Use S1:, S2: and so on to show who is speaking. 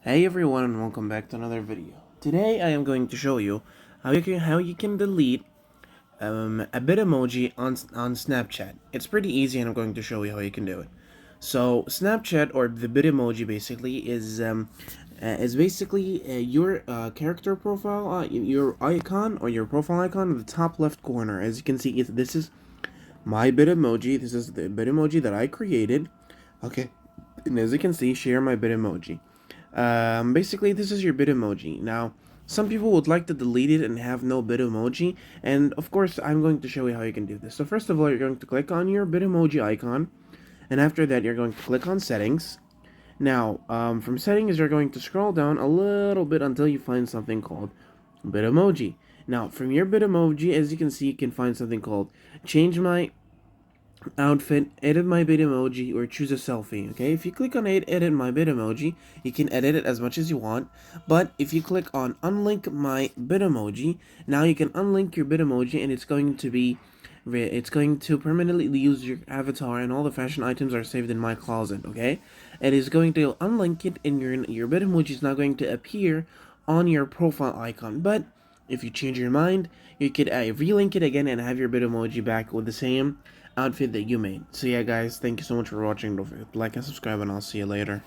S1: Hey everyone, and welcome back to another video. Today I am going to show you how you can delete a bit emoji on Snapchat. It's pretty easy, and I'm going to show you how you can do it. So Snapchat, or the bit emoji, basically is basically your character profile, your icon or your profile icon in the top left corner. As you can see, this is my bit emoji. This is the bit emoji that I created. Okay, and as you can see, share my bit emoji. Basically, this is your bit emoji. Now, some people would like to delete it and have no bit emoji, and of course, I'm going to show you how you can do this. So first of all, you're going to click on your bit emoji icon, and after that, you're going to click on settings. Now, from settings, you're going to scroll down a little bit until you find something called Bitmoji. Now, from your Bitmoji, as you can see, you can find something called Change My Outfit, Edit My Bitmoji, or Choose a Selfie. Okay, if you click on Edit My Bitmoji, you can edit it as much as you want. But if you click on Unlink My Bitmoji, now you can unlink your Bitmoji, and it's going to permanently use your avatar, and all the fashion items are saved in my closet. Okay, it is going to unlink it, and your Bitmoji is not going to appear on your profile icon. But if you change your mind, you could relink it again and have your Bitmoji back with the same outfit that you made. So yeah, guys, thank you so much for watching. Don't forget to like and subscribe, and I'll see you later.